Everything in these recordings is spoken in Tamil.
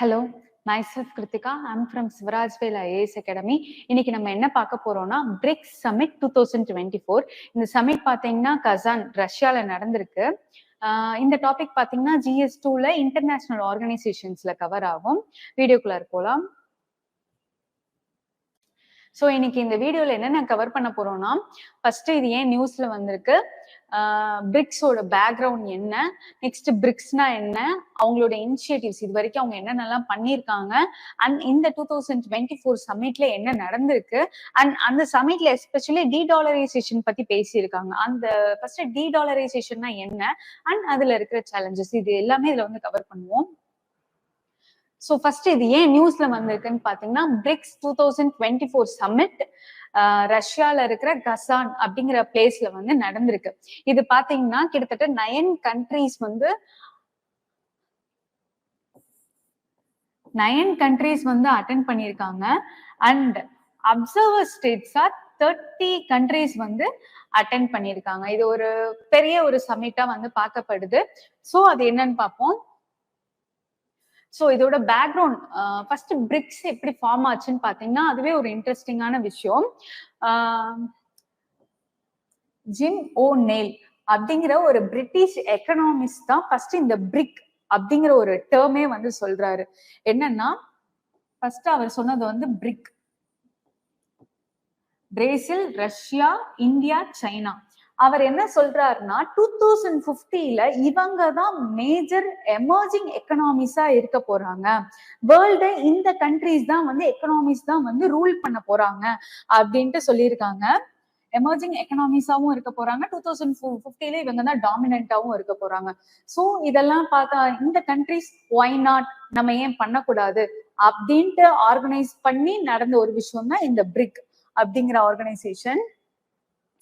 Hello, myself Kritika. I'm from Sivarajvel IAS Academy. இன்னைக்கு நம்ம என்ன பார்க்க போறோம்னா பிரிக்ஸ் சமிட் 2024. இந்த சமிட் பாத்தீங்கன்னா கசான் ரஷ்யால நடந்திருக்கு. இந்த டாபிக் பாத்தீங்கன்னா GS2ல இன்டர்நேஷனல் ஆர்கனைசேஷன்ஸ்ல கவர் ஆகும். வீடியோக்குள்ள போலாம். ஸோ இன்னைக்கு இந்த வீடியோல என்னென்ன கவர் பண்ண போறோம்னா, ஃபர்ஸ்ட் இது ஏன் நியூஸ்ல வந்திருக்கு, பிரிக்ஸோட பேக்ரவுண்ட் என்ன, நெக்ஸ்ட் பிரிக்ஸ்னா என்ன, அவங்களோட இனிஷியேட்டிவ்ஸ் இது வரைக்கும் அவங்க என்னென்னலாம் பண்ணியிருக்காங்க, அண்ட் இந்த 2024 சமிட்ல என்ன நடந்திருக்கு, அண்ட் அந்த சமிட்ல எஸ்பெஷலி டீடாலரைசேஷன் பத்தி பேசியிருக்காங்க. அந்த ஃபர்ஸ்ட் டீடாலரைசேஷன்னா என்ன, அண்ட் அதுல இருக்கிற சேலஞ்சஸ், இது எல்லாமே இதுல வந்து கவர் பண்ணுவோம். ஸோ ஃபர்ஸ்ட் இது ஏன் நியூஸ்ல வந்திருக்குன்னு பாத்தீங்கன்னா, பிரிக்ஸ் 2024 சமிட் ரஷ்யால இருக்கிற கசான் அப்படிங்கிற பிளேஸ்ல வந்து நடந்திருக்கு. இது பாத்தீங்கன்னா கிட்டத்தட்ட 9 கண்ட்ரீஸ் வந்து அட்டென்ட் பண்ணியிருக்காங்க. அண்ட் அப்சர்வர் ஸ்டேட்ஸா 30 கண்ட்ரீஸ் வந்து அட்டென்ட் பண்ணியிருக்காங்க. இது ஒரு பெரிய ஒரு சமிட்டா வந்து பார்க்கப்படுது. ஸோ அது என்னன்னு பார்ப்போம். ஸோ இதோட பேக்ரவுண்ட் ஃபர்ஸ்ட் பிரிக்ஸ் எப்படி ஃபார்ம் ஆச்சுன்னு பாத்தீங்கன்னா அதுவே ஒரு இன்ட்ரெஸ்டிங்கான விஷயம். ஜிம் ஓ நெயில் அப்படிங்கிற ஒரு பிரிட்டிஷ் எக்கனாமிஸ்ட் தான் ஃபர்ஸ்ட் இந்த பிரிக் அப்படிங்கிற ஒரு டேர்மே வந்து சொல்றாரு. என்னன்னா ஃபர்ஸ்ட் அவர் சொன்னது வந்து பிரிக், பிரேசில், ரஷ்யா, இந்தியா, சைனா. அவர் என்ன சொல்றாருன்னா 2050ல இவங்க தான் மேஜர் எமர்ஜிங் எக்கனாமிஸா இருக்க போறாங்க. வேர்ல்டு இந்த கண்ட்ரிஸ் தான் வந்து எக்கனாமிஸ் தான் வந்து ரூல் பண்ண போறாங்க அப்படின்ட்டு சொல்லியிருக்காங்க. எமர்ஜிங் எக்கனாமிஸாவும் இருக்க போறாங்க, 2050ல இவங்க தான் டாமினண்டாவும் இருக்க போறாங்க. ஸோ இதெல்லாம் பார்த்தா இந்த கண்ட்ரிஸ் ஒய் நாட், நம்ம ஏன் பண்ணக்கூடாது அப்படின்ட்டு ஆர்கனைஸ் பண்ணி நடந்த ஒரு விஷயம் தான் இந்த பிரிக் அப்படிங்கிற ஆர்கனைசேஷன்.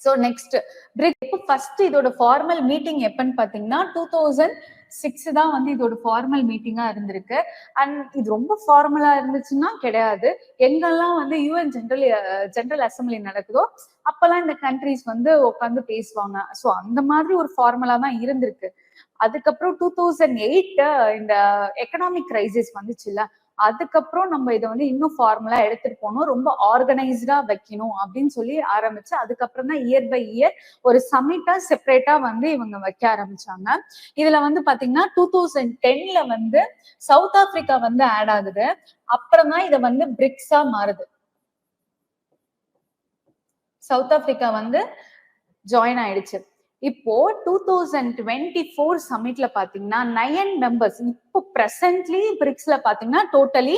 ஸோ நெக்ஸ்ட் பிரிக் ஃபர்ஸ்ட் இதோட ஃபார்மல் மீட்டிங் எப்பன்னு பாத்தீங்கன்னா 2006 தான் வந்து இதோட ஃபார்மல் மீட்டிங்கா இருந்திருக்கு. அண்ட் இது ரொம்ப ஃபார்மலா இருந்துச்சுன்னா கிடையாது. எங்கெல்லாம் வந்து UN ஜெனரல் அசம்பிளி நடக்குதோ அப்பெல்லாம் இந்த கண்ட்ரிஸ் வந்து உட்காந்து பேசுவாங்க. ஸோ அந்த மாதிரி ஒரு ஃபார்மலா தான் இருந்திருக்கு. அதுக்கப்புறம் 2008 இந்த எக்கனாமிக் கிரைசிஸ் வந்துச்சுல்ல, அதுக்கப்புறம் நம்ம இதை வந்து இன்னும் ஃபார்மலா எடுத்துட்டு போகணும், ரொம்ப ஆர்கனைஸ்டா வைக்கணும் அப்படின்னு சொல்லி ஆரம்பிச்சு அதுக்கப்புறம் தான் இயர் பை இயர் ஒரு சமிட்டா செப்பரேட்டா வந்து இவங்க வைக்க ஆரம்பிச்சாங்க. இதுல வந்து பாத்தீங்கன்னா 2010ல வந்து சவுத் ஆப்பிரிக்கா வந்து ஆட் ஆகுது. அப்புறம் தான் இதை வந்து பிரிக்ஸா மாறுது. சவுத் ஆப்பிரிக்கா வந்து ஜாயின் ஆயிடுச்சு. இப்போ 2024 சமிட்ல பாத்தீங்கன்னா 9 மெம்பர்ஸ், இப்போ பிரசன்ட்லி பிரிக்ஸ்ல பாத்தீங்கன்னா டோட்டலி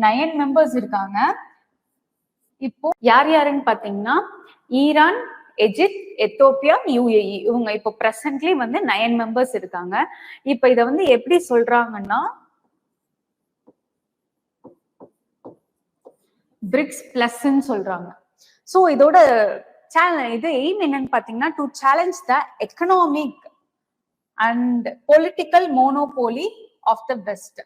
9 மெம்பர்ஸ் இருக்காங்க. இப்போ யார் யாருன்னு பாத்தீங்கன்னா ஈரான், எஜிப்ட், எத்தோப்பியா, UAE, இவங்க இப்போ பிரசன்ட்லி வந்து 9 மெம்பர்ஸ் இருக்காங்க. இப்ப இத வந்து எப்படி சொல்றாங்கன்னா பிரிக்ஸ் பிளஸ்ன்னு சொல்றாங்க. சோ இதோட இது எய்ம் என்னன்னு பாத்தீங்கன்னா to challenge the economic and political monopoly of the west.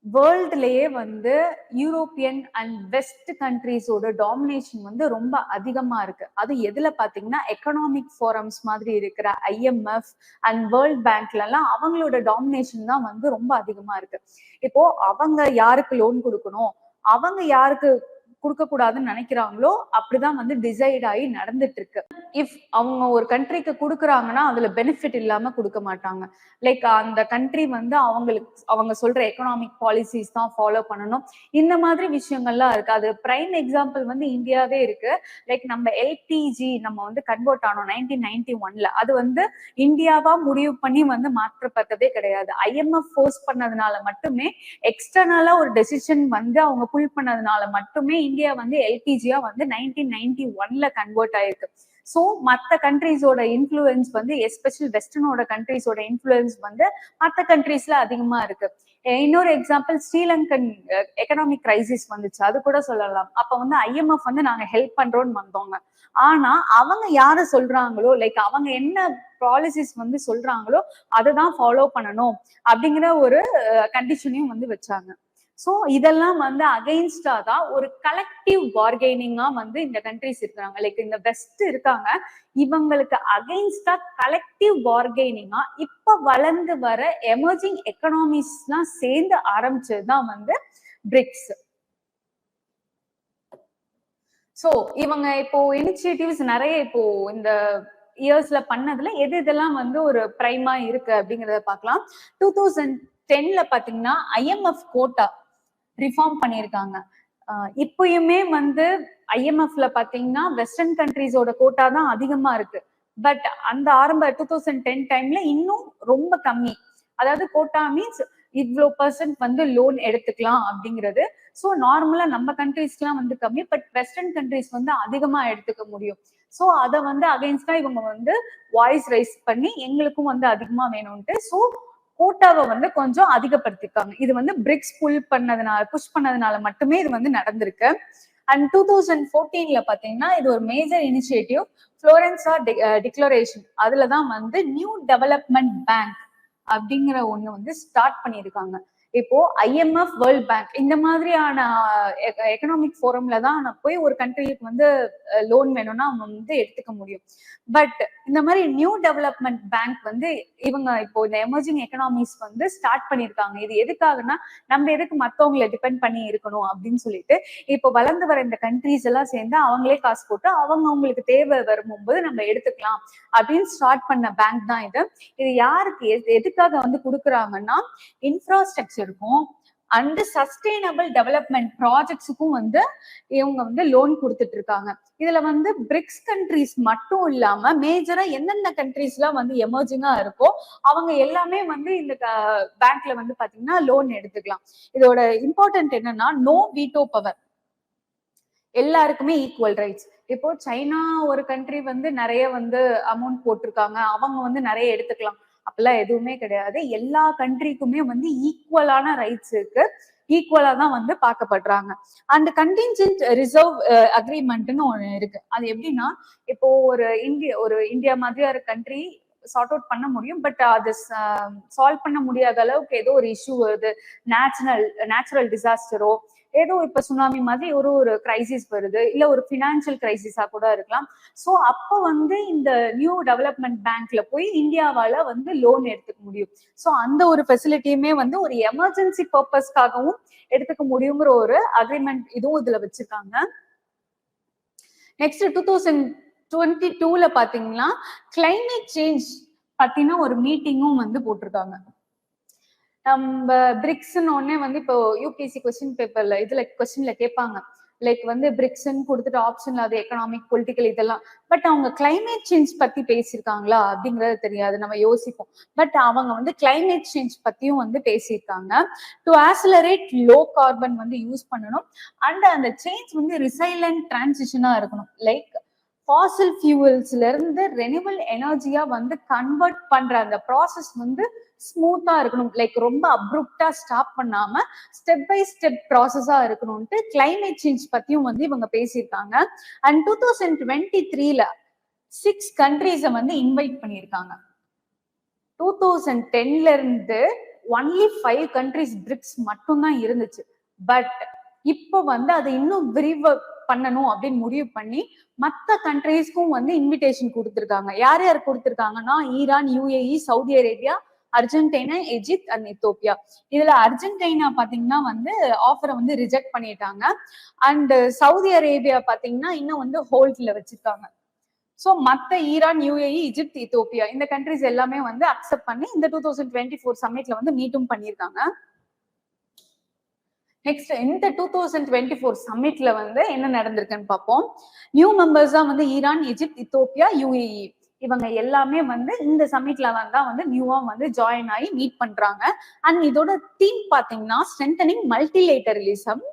வேர்ல்ட்லயே வந்து யூரோப்பியன் அண்ட் வெஸ்ட் கண்ட்ரீஸோட டாமினேஷன் வந்து ரொம்ப அதிகமா இருக்கு. அது எதுல பாத்தீங்கன்னா எக்கனாமிக் ஃபோரம்ஸ் மாதிரி இருக்கிற IMF அண்ட் வேர்ல்ட் பேங்க்ல எல்லாம் அவங்களோட டாமினேஷன் தான் வந்து ரொம்ப அதிகமா இருக்கு. இப்போ அவங்க யாருக்கு லோன் கொடுக்கணும், அவங்க யாருக்கு கொடுக்க கூடாதுன்னு நினைக்கிறாங்களோ அப்படிதான் வந்து டிசைட் ஆகி நடந்துட்டு இருக்கு. இஃப் அவங்க ஒரு கண்ட்ரிக்கு கொடுக்குறாங்கன்னா அதுல பெனிஃபிட் இல்லாம கொடுக்க மாட்டாங்க. லைக் அந்த கண்ட்ரி வந்து அவங்க சொல்ற எக்கனாமிக் பாலிசிஸ் தான் ஃபாலோ பண்ணணும். இந்த மாதிரி விஷயங்கள்லாம் இருக்கு. அது பிரைம் எக்ஸாம்பிள் வந்து இந்தியாவே இருக்கு. லைக் நம்ம LPG நம்ம வந்து கன்வெர்ட் ஆனோம் 1991ல. அது வந்து இந்தியாவா முடிவு பண்ணி வந்து மாற்றப்பட்டதே கிடையாது. IMF ஃபோர்ஸ் பண்ணதுனால மட்டுமே, எக்ஸ்டர்னலா ஒரு டெசிஷன் வந்து அவங்க புல் பண்ணதுனால மட்டுமே இந்தியா வந்து LPGயா வந்து 1991ல கன்வெர்ட் ஆயிருக்கு. சோ மத்த கண்ட்ரீஸோட இன்ஃப்ளூயன்ஸ் வந்து எஸ்பெஷல் வெஸ்டர்னோட கண்ட்ரீஸோட இன்ஃப்ளூயன்ஸ் வந்து மத்த கண்ட்ரீஸ்ல அதிகமா இருக்கு. இன்னொரு எக்ஸாம்பிள் ஸ்ரீலங்கன் எக்கனாமிக் கிரைசிஸ் வந்துச்சு, அது கூட சொல்லலாம். அப்ப வந்து IMF வந்து நாங்க ஹெல்ப் பண்றோம்னு வந்தோங்க. ஆனா அவங்க யாரு சொல்றாங்களோ, லைக் அவங்க என்ன பாலிசிஸ் வந்து சொல்றாங்களோ அதை தான் ஃபாலோ பண்ணணும் அப்படிங்கிற ஒரு கண்டிஷனையும் வந்து வச்சாங்க. சோ இதெல்லாம் வந்து அகைன்ஸ்டா தான் ஒரு கலெக்டிவ் பார்கெனிங்கா வந்து இந்த கண்ட்ரிஸ் இருக்கிறாங்க. லைக் இந்த வெஸ்ட் இருக்காங்க, இவங்களுக்கு அகைன்ஸ்டா கலெக்டிவ் பார்கெனிங்கா இப்ப வளர்ந்து வர எமர்ஜிங் எக்கனாமிஸ் எல்லாம் சேர்ந்து ஆரம்பிச்சதுதான் வந்து பிரிக்ஸ். சோ இவங்க இப்போ இனிஷியேட்டிவ்ஸ் நிறைய இப்போ இந்த இயர்ஸ்ல பண்ணதுல எது இதெல்லாம் வந்து ஒரு பிரைமா இருக்கு அப்படிங்கறத பார்க்கலாம். 2010ல பாத்தீங்கன்னா IMF கோட்டா ரிஃபார்ம் பண்ணியிருக்காங்க. இப்பயுமே வந்து IMFல பாத்தீங்கன்னா வெஸ்டர்ன் கண்ட்ரீஸோட கோட்டா தான் அதிகமா இருக்கு. பட் அந்த ஆரம்ப 2010 டைம்ல இன்னும் ரொம்ப கம்மி. அதாவது கோட்டா மீன்ஸ் இவ்வளோ % வந்து லோன் எடுத்துக்கலாம் அப்படிங்கிறது. ஸோ நார்மலா நம்ம கண்ட்ரீஸ்லாம் வந்து கம்மி, பட் வெஸ்டர்ன் கண்ட்ரீஸ் வந்து அதிகமா எடுத்துக்க முடியும். ஸோ அதை வந்து அகைன்ஸ்டா இவங்க வந்து வாய்ஸ் ரைஸ் பண்ணி எங்களுக்கும் வந்து அதிகமா வேணும்ட்டு ஸோ கோட்டாவை வந்து கொஞ்சம் அதிகப்படுத்திருக்காங்க. இது வந்து பிரிக்ஸ் புஷ் பண்ணதுனால மட்டுமே இது வந்து நடந்திருக்கு. அண்ட் 2014ல பாத்தீங்கன்னா இது ஒரு மேஜர் இனிஷியேட்டிவ் ஃப்ளோரன்ஸா டிக்ளரேஷன். அதுலதான் வந்து நியூ டெவலப்மெண்ட் பேங்க் அப்படிங்கிற ஒண்ணு வந்து ஸ்டார்ட் பண்ணியிருக்காங்க. இப்போ IMF, வேர்ல்ட் பேங்க் இந்த மாதிரியான எக்கனாமிக் ஃபோரம்ல தான் போய் ஒரு கண்ட்ரிக்கு வந்து லோன் வேணும்னா அவங்க வந்து எடுத்துக்க முடியும். பட் இந்த மாதிரி நியூ டெவலப்மெண்ட் பேங்க் வந்து இவங்க இப்போ இந்த எமர்ஜிங் எக்கனாமிஸ் வந்து ஸ்டார்ட் பண்ணியிருக்காங்க. இது எதுக்காகனா நம்ம எதுக்கு மத்தவங்களை டிபெண்ட் பண்ணி இருக்கணும் அப்படின்னு சொல்லிட்டு இப்போ வளர்ந்து வர இந்த கண்ட்ரிஸ் எல்லாம் சேர்ந்து அவங்களே காசு போட்டு அவங்களுக்கு தேவை வரும்போது நம்ம எடுத்துக்கலாம் அப்படின்னு ஸ்டார்ட் பண்ண பேங்க் தான் இது. இது யாருக்கு எதுக்காக வந்து கொடுக்குறாங்கன்னா இன்ஃப்ராஸ்ட்ரக்சருக்கும் அண்ட் சஸ்டைனபிள் டெவலப்மெண்ட் ப்ராஜெக்ட்ஸுக்கும் வந்து இவங்க வந்து லோன் கொடுத்துட்டு இருக்காங்க. இதுல வந்து பிரிக்ஸ் கண்ட்ரிஸ் மட்டும் இல்லாம மேஜரா எந்தெந்த கண்ட்ரிஸ் எல்லாம் வந்து எமர்ஜிங்கா இருக்கோ அவங்க எல்லாமே வந்து இந்த பேங்க்ல வந்து பாத்தீங்கன்னா லோன் எடுத்துக்கலாம். இதோட இம்பார்ட்டன்ட் என்னன்னா நோ வீட்டோ பவர், எல்லாருக்குமே ஈக்குவல் ரைட்ஸ். இப்போ சைனா ஒரு கண்ட்ரி வந்து நிறைய வந்து அமௌண்ட் போட்டிருக்காங்க, அவங்க வந்து நிறைய எடுத்துக்கலாம், அப்பெல்லாம் எதுவுமே கிடையாது. எல்லா கண்ட்ரிக்குமே வந்து ஈக்குவலான ரைட்ஸ் இருக்கு, ஈக்குவலா தான் வந்து பார்க்கப்படுறாங்க. அந்த கண்டின்ஜென்ட் ரிசர்வ் அக்ரிமெண்ட்னு ஒண்ணு இருக்கு. அது எப்படின்னா இப்போ ஒரு இந்தியா மாதிரியா ஒரு கண்ட்ரி சார்ட் அவுட் பண்ண முடியும், பட் அது சால்வ் பண்ண முடியாத அளவுக்கு ஏதோ ஒரு இஷ்யூ வருது, நேச்சுரல் டிசாஸ்டரோ ஏதோ இப்ப சுனாமி மாதிரி ஒரு கிரைசிஸ் வருது, இல்ல ஒரு பினான்சியல் கிரைசிஸா கூட இருக்கலாம். சோ அப்ப வந்து இந்த நியூ டெவலப்மெண்ட் பேங்க்ல போய் இந்தியாவால வந்து லோன் எடுத்துக்க முடியும். சோ அந்த ஒரு ஃபெசிலிட்டியுமே வந்து ஒரு எமர்ஜென்சி பர்பஸ்க்காகவும் எடுத்துக்க முடியுங்கிற ஒரு அக்ரிமெண்ட் இதுவும் இதுல வச்சிருக்காங்க. நெக்ஸ்ட் 2022ல பாத்தீங்கன்னா கிளைமேட் சேஞ்ச் பத்தின ஒரு மீட்டிங்கும் வந்து போட்டிருக்காங்க. நம்ம பிரிக்ஸ்ன்னு ஒன்னே வந்து இப்போ யூபிஎஸ்சி கொஸ்டின் பேப்பர்ல கொஸ்டின்ல கேட்பாங்க, லைக் வந்து பிரிக்ஸ்ன்னு கொடுத்துட்டு ஆப்ஷன்ல அது எக்கனாமிக், பொலிட்டிக்கல் இதெல்லாம். பட் அவங்க கிளைமேட் சேஞ்ச் பத்தி பேசியிருக்காங்களா அப்படிங்கறது தெரியாது, நம்ம யோசிப்போம். பட் அவங்க வந்து கிளைமேட் சேஞ்ச் பத்தியும் வந்து பேசியிருக்காங்க. டு ஆக்சலரேட் லோ கார்பன் வந்து யூஸ் பண்ணணும் அண்ட் அந்த சேஞ்ச் வந்து ரிசைலண்ட் டிரான்சிஷனா இருக்கணும். லைக் ஃபாசில் ஃபியூவல்ஸ்ல இருந்து ரெனிவல் எனர்ஜியா வந்து கன்வெர்ட் பண்ற அந்த ப்ராசஸ் வந்து ஸ்மூத்தா இருக்கணும். லைக் ரொம்ப அப்ரூப்டா ஸ்டாப் பண்ணாம ஸ்டெப் பை ஸ்டெப் ப்ராசஸா இருக்கணும்ட்டு கிளைமேட் சேஞ்ச் பத்தியும் வந்து இவங்க பேசியிருக்காங்க. அண்ட் 2023ல 6 கண்ட்ரீஸை வந்து இன்வைட் பண்ணியிருக்காங்க. 2010ல இருந்து ஒன்லி 5 கண்ட்ரீஸ் பிரிக்ஸ் மட்டும்தான் இருந்துச்சு. பட் இப்போ வந்து அதை இன்னும் விரிவ பண்ணணும் அப்படின்னு முடிவு பண்ணி மற்ற கண்ட்ரீஸ்க்கும் வந்து இன்விடேஷன் கொடுத்திருக்காங்க. யார் யார் கொடுத்திருக்காங்கன்னா Iran, UAE, Saudi Arabia, Argentina, Egypt and Ethiopia. இதுல அர்ஜென்டினா பாத்தீங்கன்னா வந்து ஆஃபரை வந்து ரிஜெக்ட் பண்ணிட்டாங்க. அண்ட் சவுதி அரேபியா பாத்தீங்கன்னா இன்னும் வந்து ஹோல்ட்ல வச்சிருக்காங்க. சோ மத்த ஈரான், UAE, எஜிப்த், எத்தியோப்பியா இந்த கண்ட்ரிஸ் எல்லாமே வந்து அக்செப்ட் பண்ணி இந்த 2024 சம்மிட்ல வந்து மீட்டும் பண்ணியிருக்காங்க. நெக்ஸ்ட் இந்த 2024 சம்மிட்ல வந்து என்ன நடந்திருக்குன்னு பார்ப்போம். நியூ மெம்பர்ஸ் தான் வந்து ஈரான், எஜிப்த், எத்தியோப்பியா, UAE இவங்க எல்லாமே வந்து இந்த சம்மிட்ல தான் வந்து நியூவா வந்து ஜாயின் ஆகி மீட் பண்றாங்க. அண்ட் இதோட தீம் பாத்தீங்கன்னா strengthening multilateralism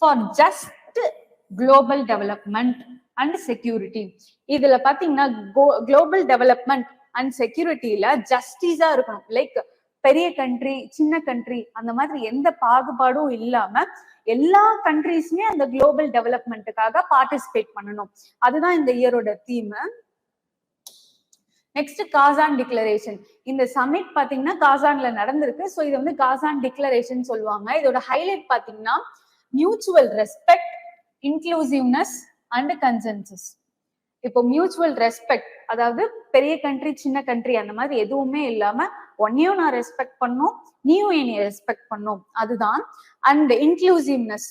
for just global development and security. இதுல பாத்தீங்கன்னா குளோபல் டெவலப்மெண்ட் அண்ட் செக்யூரிட்டியில ஜஸ்டிஸா இருக்கணும். லைக் பெரிய கண்ட்ரி, சின்ன கண்ட்ரி அந்த மாதிரி எந்த பாகுபாடும் இல்லாம எல்லா கண்ட்ரீஸுமே அந்த குளோபல் டெவலப்மெண்ட்டுக்காக பார்ட்டிசிபேட் பண்ணணும். அதுதான் இந்த இயரோட தீம். Next Kazan declaration. இந்த சமிட் பாத்தீங்கன்னா காசான்ல நடந்திருக்கு. சோ இது வந்து காசான் டிக்ளரேஷன் சொல்லுவாங்க. இதோட ஹைலைட் பாத்தீங்கன்னா mutual respect, inclusiveness and consensus. இப்போ மியூச்சுவல் ரெஸ்பெக்ட், அதாவது பெரிய கண்ட்ரி சின்ன கண்ட்ரி அந்த மாதிரி எதுவுமே இல்லாம ஒன்னையும் நான் ரெஸ்பெக்ட் பண்ணும், நீயும் என்னைய ரெஸ்பெக்ட் பண்ணும், அதுதான். And inclusiveness,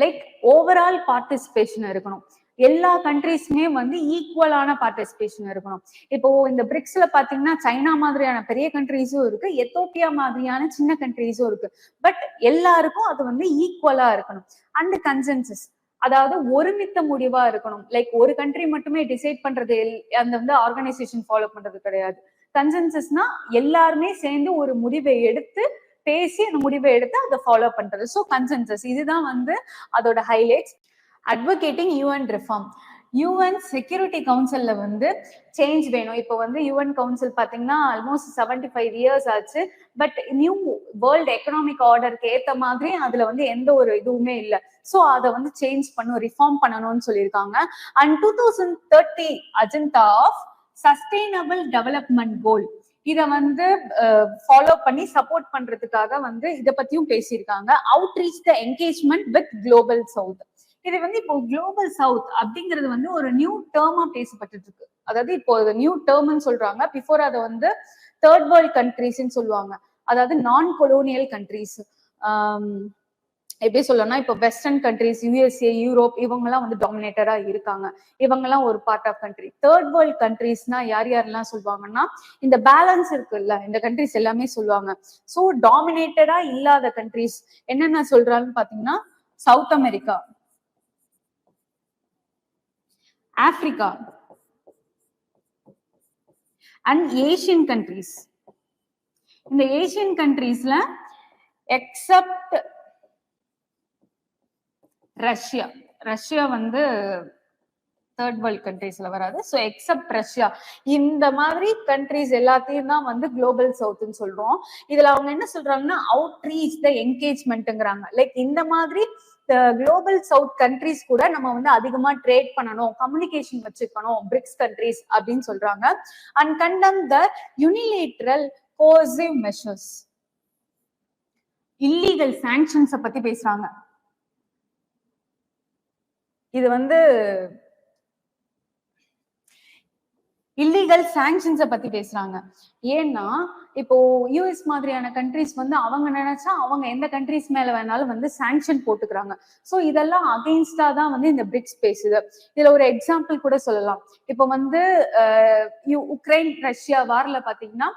like overall participation இருக்கணும். எல்லா கண்ட்ரீஸுமே வந்து ஈக்குவலான பார்ட்டிசிபேஷன் இருக்கணும். இப்போ இந்த பிரிக்ஸ்ல பாத்தீங்கன்னா சைனா மாதிரியான பெரிய கண்ட்ரீஸும் இருக்கு, எத்தோப்பியா மாதிரியான சின்ன கண்ட்ரீஸும் இருக்கு. பட் எல்லாருக்கும் அது வந்து ஈக்குவலா இருக்கணும். அண்ட் கன்சென்சஸ், அதாவது ஒருமித்த முடிவா இருக்கணும். லைக் ஒரு கண்ட்ரி மட்டுமே டிசைட் பண்றது அந்த வந்து ஆர்கனைசேஷன் ஃபாலோ பண்றது கிடையாது. கன்சென்சஸ்னா எல்லாருமே சேர்ந்து ஒரு முடிவை எடுத்து பேசி அந்த முடிவை எடுத்து அதை ஃபாலோ பண்றது. ஸோ கன்சென்சஸ் இதுதான் வந்து அதோட highlights. Advocating UN reform. UN security கவுன்சில்ல வந்து சேஞ்ச் வேணும். இப்போ வந்து யூஎன் கவுன்சில் பாத்தீங்கன்னா ஆல்மோஸ்ட் 75 இயர்ஸ் ஆச்சு. பட் நியூ வேர்ல்டு எக்கனாமிக் ஆர்டருக்கு ஏத்த மாதிரி அதுல வந்து எந்த ஒரு இதுவுமே இல்லை. ஸோ அதை வந்து சேஞ்ச் பண்ணும், ரிஃபார்ம் பண்ணணும்னு சொல்லியிருக்காங்க. And 2030 agenda of sustainable development goal, இதை வந்து ஃபாலோ பண்ணி சப்போர்ட் பண்றதுக்காக வந்து இதை பத்தியும் பேசியிருக்காங்க. Outreach the engagement with global south. இது வந்து இப்போ குளோபல் சவுத் அப்படிங்கிறது வந்து ஒரு நியூ டேர்மா பேசப்பட்டு இருக்கு. அதாவது இப்போ நியூ டேர்ம்னு சொல்றாங்க. பிஃபோர் அதை வந்து தேர்ட் வேர்ல்ட் கண்ட்ரீஸ்ன்னு சொல்லுவாங்க, அதாவது நான் கொலோனியல் கண்ட்ரீஸ். எப்படி சொல்லணும்னா இப்போ வெஸ்டர்ன் கண்ட்ரீஸ், யூஎஸ்ஏ, யூரோப், இவங்கெல்லாம் வந்து டாமினேட்டரா இருக்காங்க. இவங்கெல்லாம் ஒரு part of country. Third world கண்ட்ரீஸ்னா யார் யாரெல்லாம் சொல்லுவாங்கன்னா இந்த பேலன்ஸ் இருக்குல்ல, இந்த கண்ட்ரீஸ் எல்லாமே சொல்லுவாங்க. ஸோ டாமினேட்டடா இல்லாத கண்ட்ரீஸ் என்னென்ன சொல்றாங்கன்னு பாத்தீங்கன்னா south America, Africa and Asian countries. இந்த ஏசியன் கண்ட்ரீஸ்ல எக்ஸப்ட் ரஷ்யா, ரஷ்யா வந்து தேர்ட் வேர்ல்ட் கண்ட்ரீஸ்ல வராது. ஸோ எக்ஸப்ட் ரஷ்யா, இந்த மாதிரி கண்ட்ரீஸ் எல்லாத்தையும் தான் வந்து குளோபல் சவுத்னு சொல்றோம். இதுல அவங்க என்ன சொல்றாங்கன்னா அவுட்ரீச் த என்கேஜ்மெண்ட்ங்கிறாங்க. லைக் இந்த மாதிரி குளோபல் சவுத் கண்ட்ரீஸ் கூட நம்ம வந்து அதிகமா ட்ரேட் பண்ணணும், கம்யூனிகேஷன் வச்சுக்கணும் பிரிக்ஸ் கண்ட்ரீஸ் அப்படின்னு சொல்றாங்க. அண்ட் கண்டம் த யூனிலேட்ரல் கோசிவ் மெஷர்ஸ், இல்லீகல் சாங்ஷன்ஸை பத்தி பேசுறாங்க. இது வந்து இல்லீகல் சாங்ஷன்ஸை பத்தி பேசுறாங்க. ஏன்னா இப்போ யூஎஸ் மாதிரியான கண்ட்ரீஸ் வந்து அவங்க நினைச்சா அவங்க எந்த கண்ட்ரீஸ் மேல வேணாலும் வந்து சாங்ஷன் போட்டுக்கிறாங்க. ஸோ இதெல்லாம் அகெயின்ஸ்டா தான் வந்து இந்த பிரிக்ஸ் பேசுது. இதுல ஒரு எக்ஸாம்பிள் கூட சொல்லலாம். இப்போ வந்து உக்ரைன் ரஷ்யா வார்ல பாத்தீங்கன்னா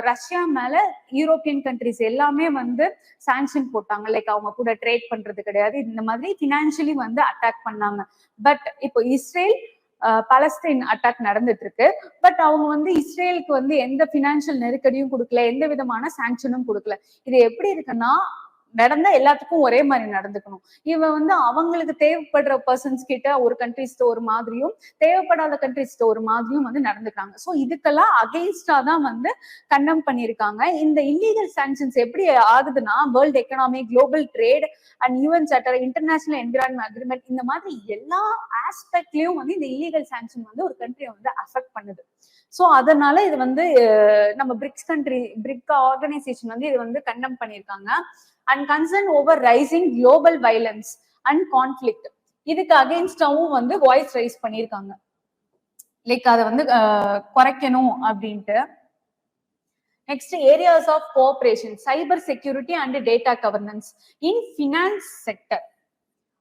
ரஷ்யா மேல யூரோப்பியன் கண்ட்ரீஸ் எல்லாமே வந்து சாங்ஷன் போட்டாங்க. லைக் அவங்க கூட ட்ரேட் பண்றது கிடையாது, இந்த மாதிரி பினான்சியலி வந்து அட்டாக் பண்ணாங்க. பட் இப்போ இஸ்ரேல் பலஸ்தீன் அட்டாக் நடந்துட்டு இருக்கு. பட் அவங்க வந்து இஸ்ரேலுக்கு வந்து எந்த பினான்சியல் நெருக்கடியும் கொடுக்கல, எந்த விதமான சாங்ஷனும் கொடுக்கல. இது எப்படி இருக்குன்னா நடந்தா எல்லாத்துக்கும் ஒரே மாதிரி நடந்துக்கணும். இவன் வந்து அவங்களுக்கு தேவைப்படுற பர்சன்ஸ் கிட்ட ஒரு கண்ட்ரிஸ்ட ஒரு மாதிரியும் தேவைப்படாத கண்ட்ரிஸ்ட ஒரு மாதிரியும் வந்து நடந்துக்கிறாங்க. ஸோ இதுக்கெல்லாம் அகெயின்ஸ்டா தான் வந்து கண்டம் பண்ணியிருக்காங்க. இந்த இல்லீகல் சாங்ஷன்ஸ் எப்படி ஆகுதுன்னா world economy, global trade and UN charter, international environment agreement, இந்த மாதிரி எல்லா ஆஸ்பெக்ட்லயும் வந்து இந்த இல்லீகல் சாங்ஷன் வந்து ஒரு கண்ட்ரியை வந்து அஃபெக்ட் பண்ணுது. ஸோ அதனால இது வந்து நம்ம பிரிக்ஸ் கண்ட்ரி, பிரிக் ஆர்கனைசேஷன் வந்து இது வந்து கண்டம் பண்ணியிருக்காங்க. And concern over rising global violence and conflict, இதுக்கு அகெயின்ஸ்டாவும் வந்து வாய்ஸ் ரைஸ் பண்ணியிருக்காங்க. லைக் அதை வந்து குறைக்கணும் அப்படின்ட்டு. Next areas of cooperation, cyber security and data governance in finance sector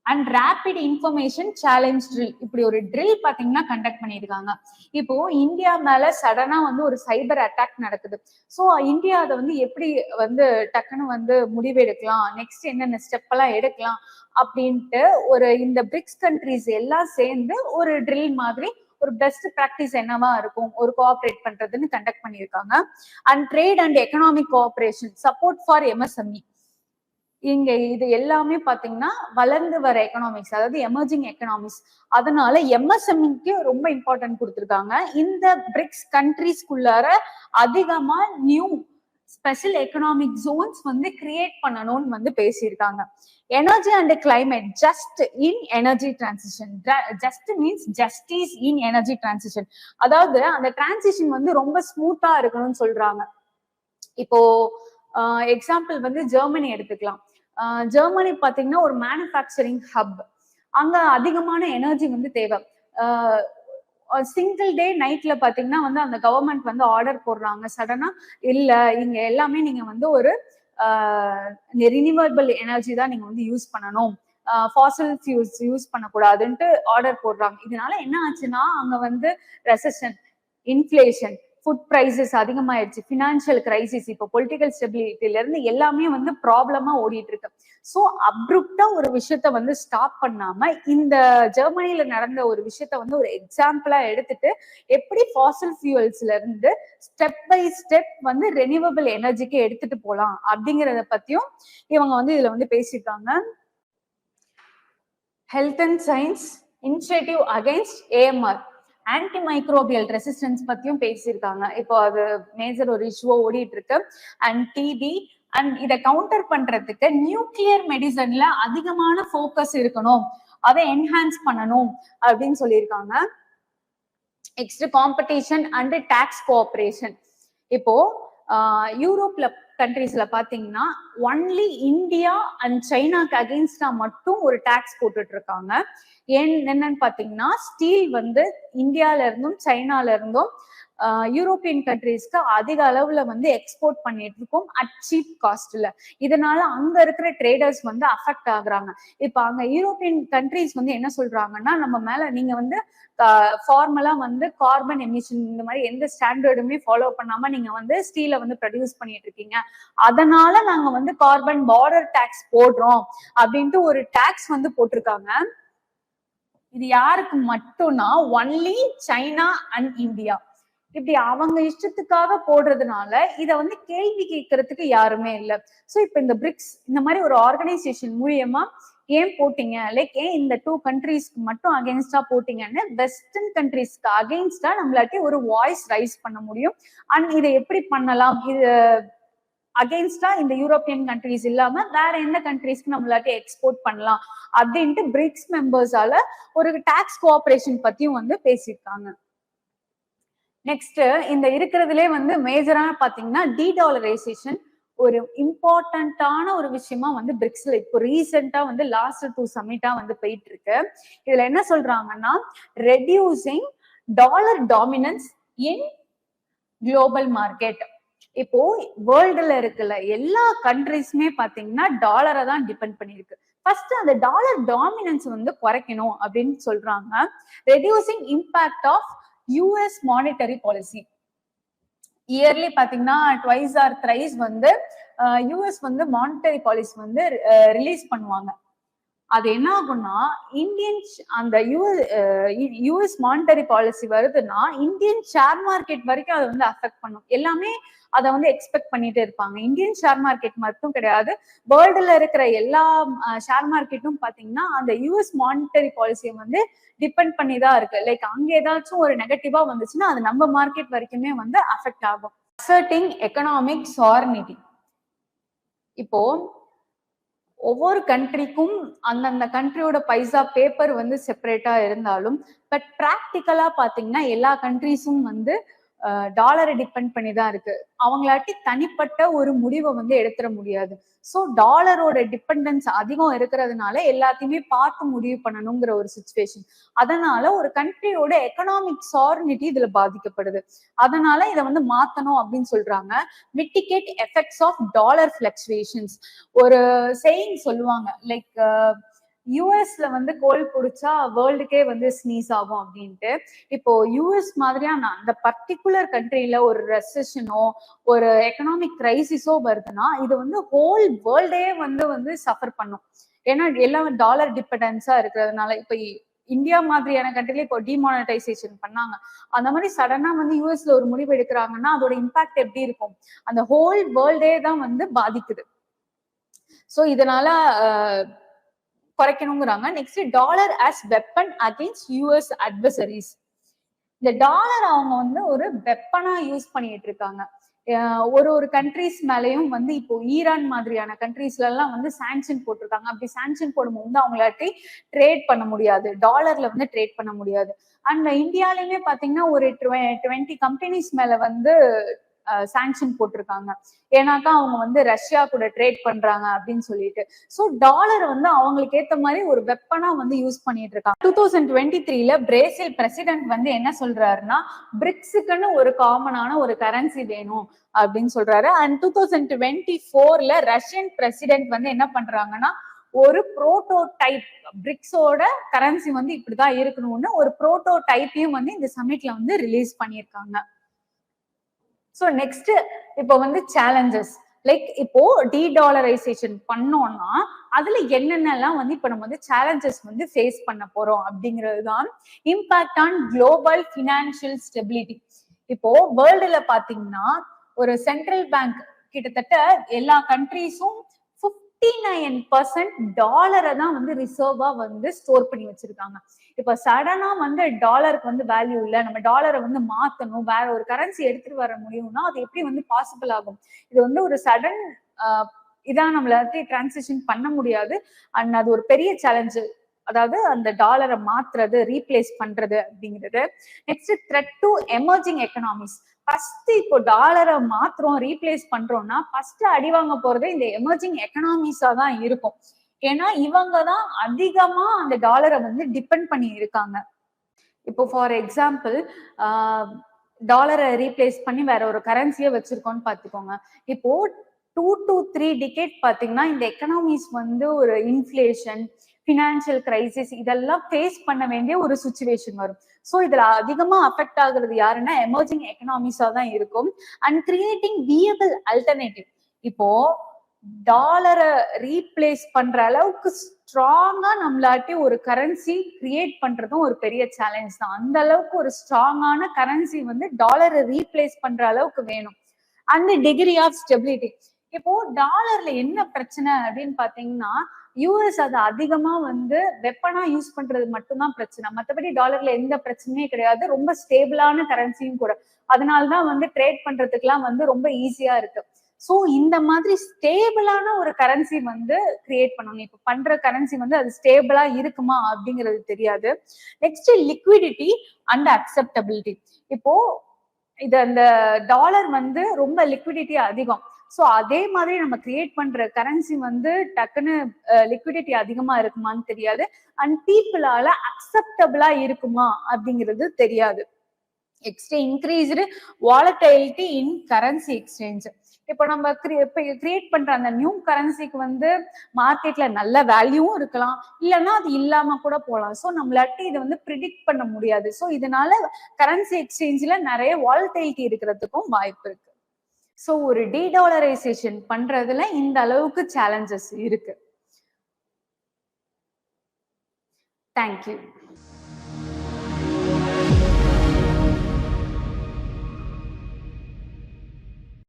and rapid information challenge drill, இப்படி ஒரு ட்ரில் பாத்தீங்கன்னா கண்டக்ட் பண்ணியிருக்காங்க. இப்போ இந்தியா மேல சடனா வந்து ஒரு சைபர் அட்டாக் நடக்குது. ஸோ இந்தியா அதை வந்து எப்படி வந்து டக்குன்னு வந்து முடிவு எடுக்கலாம், நெக்ஸ்ட் என்னென்ன ஸ்டெப் எல்லாம் எடுக்கலாம் அப்படின்ட்டு ஒரு இந்த பிரிக்ஸ் கண்ட்ரிஸ் எல்லாம் சேர்ந்து ஒரு ட்ரில் மாதிரி ஒரு பெஸ்ட் பிராக்டிஸ் என்னவா இருக்கும் ஒரு கோஆபரேட் பண்றதுன்னு கண்டக்ட் பண்ணியிருக்காங்க. And trade and economic cooperation support for MSME, இங்க இது எல்லாமே பாத்தீங்கன்னா வளர்ந்து வர எக்கனாமிக்ஸ், அதாவது எமர்ஜிங் எக்கனாமிக்ஸ். அதனால எம்எஸ்எம்இக்கு ரொம்ப இம்பார்ட்டன்ட் கொடுத்துருக்காங்க. இந்த பிரிக்ஸ் கண்ட்ரீஸ்குள்ளார அதிகமா நியூ ஸ்பெஷல் எக்கனாமிக் ஜோன்ஸ் வந்து கிரியேட் பண்ணணும்னு வந்து பேசியிருக்காங்க. Energy and climate just in energy transition. Just means justice in energy transition. அதாவது அந்த டிரான்சிஷன் வந்து ரொம்ப ஸ்மூத்தா இருக்கணும்னு சொல்றாங்க. இப்போ எக்ஸாம்பிள் வந்து ஜெர்மனி எடுத்துக்கலாம். ஜெர்மனி பாத்தீங்கன்னா ஒரு மேனுஃபேக்சரிங் ஹப். அங்க அதிகமான எனர்ஜி வந்து தேவை. சிங்கிள் டே நைட்ல பாத்தீங்கன்னா வந்து அந்த கவர்மெண்ட் வந்து ஆர்டர் போடுறாங்க சடனா, இல்ல இங்க எல்லாமே நீங்க வந்து ஒரு ரினியூவபிள் எனர்ஜி தான் நீங்க வந்து யூஸ் பண்ணணும், ஃபாசில் ஃபியூல்ஸ் யூஸ் பண்ணக்கூடாதுன்ட்டு ஆர்டர் போடுறாங்க. இதனால என்ன ஆச்சுன்னா அங்க வந்து ரெசெஷன், இன்ஃபிளேஷன், ஃபுட் பிரைசஸ் அதிகமாயிடுச்சு, ஃபினான்ஷியல் கிரைசிஸ், இப்போ பொலிட்டிக்கல் ஸ்டெபிலிட்டில இருந்து எல்லாமே வந்து ப்ராப்ளமா ஓடிட்டு இருக்கு. ஸோ அப்ரூப்டா ஒரு விஷயத்த வந்து ஸ்டாப் பண்ணாம இந்த ஜெர்மனில நடந்த ஒரு விஷயத்த வந்து ஒரு எக்ஸாம்பிளா எடுத்துட்டு எப்படி ஃபாசில் ஃபியூல்ஸ்ல இருந்து ஸ்டெப் பை ஸ்டெப் வந்து ரெனியூவபிள் எனர்ஜிக்கு எடுத்துட்டு போலாம் அப்படிங்கறத பத்தியும் இவங்க வந்து இதுல வந்து பேசியிருக்காங்க. Health and science initiative against AMR, anti microbial resistance பத்தியும் பேசியிருக்காங்க. இப்போ அது மேஜர் ஒரு இஷ்யூவா ஓடிட்டு இருக்கு. அண்ட் டிபி அண்ட் இதை கவுண்டர் பண்றதுக்கு நியூக்ளியர் மெடிசன்ல அதிகமான ஃபோக்கஸ் இருக்கணும், அதை என்ஹான்ஸ் பண்ணணும் அப்படின்னு சொல்லியிருக்காங்க. Next competition and tax cooperation. இப்போ யூரோப்ல கண்ட்ரீஸ்ல பாத்தீங்கன்னா ஒன்லி இந்தியா அண்ட் சைனாக்கு அகெயின்ஸ்டா மட்டும் ஒரு டாக்ஸ் போட்டுட்டு இருக்காங்க. என்னன்னு பாத்தீங்கன்னா ஸ்டீல் வந்து இந்தியால இருந்தும் சைனால இருந்தும் யூரோப்பியன் கண்ட்ரீஸ்க்கு அதிக அளவுல வந்து எக்ஸ்போர்ட் பண்ணிட்டு இருக்கோம் அட் சீப் காஸ்ட்ல. இதனால அங்க இருக்கிற ட்ரேடர்ஸ் வந்து அஃபெக்ட் ஆகுறாங்க. இப்ப அங்க யூரோப்பியன் கண்ட்ரீஸ் வந்து என்ன சொல்றாங்கன்னா, நம்ம மேல நீங்க வந்து ஃபார்மலா வந்து கார்பன் எமிஷன் இந்த மாதிரி எந்த ஸ்டாண்டர்டுமே ஃபாலோ பண்ணாம நீங்க வந்து ஸ்டீலை வந்து ப்ரொடியூஸ் பண்ணிட்டு இருக்கீங்க, அதனால நாங்க வந்து கார்பன் பார்டர் டாக்ஸ் போடுறோம் அப்படின்ட்டு ஒரு டாக்ஸ் வந்து போட்டிருக்காங்க. இது யாருக்கு மட்டும்னா ஒன்லி சைனா அண்ட் இந்தியா. இப்படி அவங்க இஷ்டத்துக்காக போடுறதுனால இத வந்து கேள்வி கேட்கறதுக்கு யாருமே இல்லை. சோ இப்ப இந்த பிரிக்ஸ் இந்த மாதிரி ஒரு ஆர்கனைசேஷன் மூலியமா ஏன் போட்டீங்க, லைக் ஏன் இந்த 2 கண்ட்ரீஸ்க்கு மட்டும் அகெயின்ஸ்டா போட்டீங்கன்னு வெஸ்டர்ன் கண்ட்ரீஸ்க்கு அகெயின்ஸ்டா நம்மளாட்டி ஒரு வாய்ஸ் ரைஸ் பண்ண முடியும். அண்ட் இதை எப்படி பண்ணலாம், இது அகெயின்ஸ்டா இந்த யூரோப்பியன் கண்ட்ரீஸ் இல்லாம வேற எந்த கண்ட்ரீஸ்க்கு நம்மளாட்டி எக்ஸ்போர்ட் பண்ணலாம் அப்படின்ட்டு பிரிக்ஸ் மெம்பர்ஸால ஒரு டாக்ஸ் கோஆபரேஷன் பத்தியும் வந்து பேசியிருக்காங்க. நெக்ஸ்ட் இந்த இருக்கிறதுலே வந்து மேஜரா பாத்தீங்கன்னா டீடாலரைசேஷன் ஒரு இம்பார்ட்டன்டான ஒரு விஷயமா வந்து பிரிக்ஸ்ல இப்போ ரீசெண்டா வந்து லாஸ்ட் 2 சமிட்டா வந்து போயிட்டு இருக்கு. இதுல என்ன சொல்றாங்கன்னா ரெடியூசிங் டாலர் டாமினன்ஸ் இன் குளோபல் மார்க்கெட். இப்போ வேர்ல்டுல இருக்குல்ல எல்லா கண்ட்ரிஸுமே பாத்தீங்கன்னா டாலரை தான் டிபெண்ட் பண்ணிருக்கு. ஃபர்ஸ்ட் அந்த டாலர் டாமினன்ஸ் வந்து குறைக்கணும் அப்படின்னு சொல்றாங்க. Reducing impact of US monetary policy. Yearly பாத்தீங்கன்னா ட்வைஸ் ஆர் த்ரைஸ் வந்து யூஎஸ் வந்து மானிட்டரி பாலிசி வந்து ரிலீஸ் பண்ணுவாங்க. அது என்ன ஆகும்னா இந்தியன் அந்த யூஎஸ் மானிட்டரி பாலிசி வருதுன்னா இந்தியன் ஷேர் மார்க்கெட் வரைக்கும் அதை வந்து அஃபெக்ட் பண்ணும். எல்லாமே அதை வந்து எக்ஸ்பெக்ட் பண்ணிட்டு இருப்பாங்க. இந்தியன் ஷேர் மார்க்கெட் மட்டும் கிடையாது, வேர்ல்டுல இருக்கிற எல்லா ஷேர் மார்க்கெட்டும் பாத்தீங்கன்னா அந்த யூஎஸ் மானிட்டரி பாலிசியை வந்து டிபெண்ட் பண்ணி தான் இருக்கு. லைக் அங்க ஏதாச்சும் ஒரு நெகட்டிவா வந்துச்சுன்னா அது நம்ம மார்க்கெட் வரைக்குமே வந்து அஃபெக்ட் ஆகும். அசர்ட்டிங் எக்கனாமிக் சார்னிட்டி. இப்போ ஒவ்வொரு கண்ட்ரிக்கும் அந்தந்த கண்ட்ரியோட பைசா பேப்பர் வந்து செப்பரேட்டா இருந்தாலும் பட் பிராக்டிக்கலா பாத்தீங்கன்னா எல்லா கண்ட்ரிஸும் வந்து டாலரை டிபெண்ட் பண்ணி தான் இருக்கு. அவங்களாட்டி தனிப்பட்ட ஒரு முடிவை வந்து எடுத்துட முடியாது. ஸோ டாலரோட டிபெண்டன்ஸ் அதிகம் இருக்கிறதுனால எல்லாத்தையுமே பார்த்து முடிவு பண்ணணுங்கிற ஒரு சுச்சுவேஷன். அதனால ஒரு கண்ட்ரியோட எக்கனாமிக் சார்னிட்டி இதுல பாதிக்கப்படுது. அதனால இதை வந்து மாத்தணும் அப்படின்னு சொல்றாங்க. Mitigate effects of dollar fluctuations. ஒரு சேயிங் சொல்லுவாங்க, லைக் யூஎஸ்ல வந்து கோல் குடிச்சா வேர்ல்டுக்கே வந்து ஸ்னீஸ் ஆகும் அப்படின்ட்டு. இப்போ யூஎஸ் மாதிரியான அந்த பர்டிகுலர் கண்ட்ரில ஒரு ரெசெஷனோ ஒரு எக்கனாமிக் கிரைசிஸோ வருதுன்னா இது வந்து ஹோல் வேர்ல்டே வந்து சஃபர் பண்ணும். ஏன்னா எல்லாம் டாலர் டிபெண்டன்ஸா இருக்கிறதுனால. இப்ப இந்தியா மாதிரியான கண்ட்ரில இப்போ டிமானிட்டைசேஷன் பண்ணாங்க, அந்த மாதிரி சடனா வந்து யூஎஸ்ல ஒரு முடிவு எடுக்கிறாங்கன்னா அதோட இம்பாக்ட் எப்படி இருக்கும், அந்த ஹோல் வேர்ல்டே தான் வந்து பாதிக்குது. ஸோ இதனால குறைக்கணுங்கிறாங்க. Next dollar as weapon against US adversaries. இந்த டாலர் அவங்க வந்து ஒரு வெப்பனா யூஸ் பண்ணிட்டு இருக்காங்க. ஒரு கண்ட்ரிஸ் மேலயும் வந்து இப்போ ஈரான் மாதிரியான கண்ட்ரீஸ்ல எல்லாம் வந்து சாங்ஷன் போட்டிருக்காங்க. அப்படி சாங்ஷன் போடும்போது அவங்களாட்டி ட்ரேட் பண்ண முடியாது, டாலர்ல வந்து ட்ரேட் பண்ண முடியாது. அண்ட் இந்தியாலயுமே பாத்தீங்கன்னா ஒரு 20 கம்பெனிஸ் மேல வந்து சாங்ஷன் போட்டிருக்காங்க. ஏன்னாக்கா அவங்க வந்து ரஷ்யா கூட ட்ரேட் பண்றாங்க அப்படின்னு சொல்லிட்டு. சோ டாலர் வந்து அவங்களுக்கு ஏத்த மாதிரி ஒரு வெப்பனா வந்து யூஸ் பண்ணிட்டு இருக்காங்க. 2023ல பிரேசில் பிரசிடென்ட் வந்து என்ன சொல்றாருன்னா, பிரிக்ஸுக்குன்னு ஒரு காமனான ஒரு கரன்சி வேணும் அப்படின்னு சொல்றாரு. அண்ட் 2024ல ரஷ்யன் பிரசிடென்ட் வந்து என்ன பண்றாங்கன்னா, ஒரு புரோட்டோடைப் பிரிக்ஸோட கரன்சி வந்து இப்படிதான் இருக்கணும்னு ஒரு புரோட்டோடைப்பையும் வந்து இந்த சமிட்ல வந்து ரிலீஸ் பண்ணியிருக்காங்க. ஸோ நெக்ஸ்ட் இப்போ வந்து சேலஞ்சஸ் லைக் இப்போ டீடாலரைசேஷன் பண்ணோம்னா அதுல என்னென்னலாம் வந்து இப்போ நம்ம வந்து சேலஞ்சஸ் வந்து ஃபேஸ் பண்ண போறோம் அப்படிங்கிறது தான். Impact on global financial stability. இப்போ வேர்ல்டுல பாத்தீங்கன்னா ஒரு சென்ட்ரல் பேங்க் கிட்டத்தட்ட எல்லா கண்ட்ரீஸும் 59% டாலரை தான் வந்து ரிசர்வா வந்து ஸ்டோர் பண்ணி வச்சிருக்காங்க. இப்ப சடனா வந்து டாலருக்கு வந்து வேல்யூ இல்ல, நம்ம டாலரை வந்து மாத்தணும், வேற ஒரு கரன்சி எடுத்துட்டு வர முடியும்னா அது எப்படி வந்து பாசிபிள் ஆகும்? இது வந்து ஒரு சடன் இதான் நம்மளால டிரான்சிஷன் பண்ண முடியாது. அண்ட் அது ஒரு பெரிய சேலஞ்சு. அதாவது அந்த டாலரை மாத்துறது, ரீப்ளேஸ் பண்றது அப்படிங்கிறது. Next thread to emerging economics. First இப்போ டாலரை மாத்துறோம், ரீப்ளேஸ் பண்றோம்னா ஃபர்ஸ்ட் அடி வாங்க போறது இந்த எமர்ஜிங் எக்கனாமிஸா தான் இருக்கும். ஏன்னா இவங்க தான் அதிகமா அந்த டாலரை வந்து டிபெண்ட் பண்ணி இருக்காங்க. இப்போ ஃபார் எக்ஸாம்பிள் டாலரை ரீப்ளேஸ் பண்ணி வேற ஒரு கரன்சியை வச்சிருக்கோம்னு பாத்துக்கோங்க. இப்போ 2 to 3 டிகேட் பாத்தீங்கன்னா இந்த எக்கனாமிஸ் வந்து ஒரு இன்ஃபிளேஷன், ஃபினான்ஷியல் கிரைசிஸ் இதெல்லாம் ஃபேஸ் பண்ண வேண்டிய ஒரு சுச்சுவேஷன் வரும். ஸோ இதுல அதிகமா அஃபெக்ட் ஆகுறது யாருன்னா எமர்ஜிங் எக்கனாமிஸா தான் இருக்கும். And creating viable alternative. இப்போ டாலரை ரீப்ளேஸ் பண்ற அளவுக்கு ஸ்ட்ராங்கா நம்மளாட்டி ஒரு கரன்சி கிரியேட் பண்றதும் ஒரு பெரிய சேலஞ்ச் தான். அந்த அளவுக்கு ஒரு ஸ்ட்ராங்கான கரன்சி வந்து டாலரை ரீப்ளேஸ் பண்ற அளவுக்கு வேணும். அந்த டிகிரி ஆஃப் ஸ்டெபிலிட்டி. இப்போ டாலர்ல என்ன பிரச்சனை அப்படின்னு பாத்தீங்கன்னா யூஎஸ் அதை அதிகமா வந்து வெப்பனா யூஸ் பண்றது மட்டும்தான் பிரச்சனை. மற்றபடி டாலர்ல எந்த பிரச்சனையும் கிடையாது. ரொம்ப ஸ்டேபிளான கரன்சியும் கூட. அதனாலதான் வந்து ட்ரேட் பண்றதுக்குலாம் வந்து ரொம்ப ஈஸியா இருக்கு. சோ இந்த மாதிரி ஸ்டேபிளான ஒரு கரன்சி வந்து கிரியேட் பண்ணணும். இப்ப பண்ற கரன்சி வந்து அது ஸ்டேபிளா இருக்குமா அப்படிங்கிறது தெரியாது. Next liquidity and acceptability. இப்போ இது அந்த டாலர் வந்து ரொம்ப லிக்விடிட்டி அதிகம். சோ அதே மாதிரி நம்ம கிரியேட் பண்ற கரன்சி வந்து டக்குன்னு லிக்விடிட்டி அதிகமா இருக்குமான்னு தெரியாது. அண்ட் பீப்புளால அக்செப்டபிளா இருக்குமா அப்படிங்கிறது தெரியாது. நெக்ஸ்ட் இன்க்ரீஸ்டு வாலடைலிட்டி இன் கரன்சி எக்ஸ்சேஞ்ச். இப்போ நம்ம கிரியேட் பண்ற அந்த நியூ கரன்சிக்கு வந்து மார்க்கெட்ல நல்ல வேல்யூவும் இருக்கலாம், இல்லைன்னா அது இல்லாம கூட போகலாம். ஸோ நம்மளாட்டி இதை வந்து ப்ரிடிக்ட் பண்ண முடியாது. ஸோ இதனால கரன்சி எக்ஸ்சேஞ்சில் நிறைய வாலடைலிட்டி இருக்கிறதுக்கும் வாய்ப்பு இருக்கு. ஸோ ஒரு டீடாலரைசேஷன் பண்றதுல இந்த அளவுக்கு சேலஞ்சஸ் இருக்கு. தேங்க்யூ.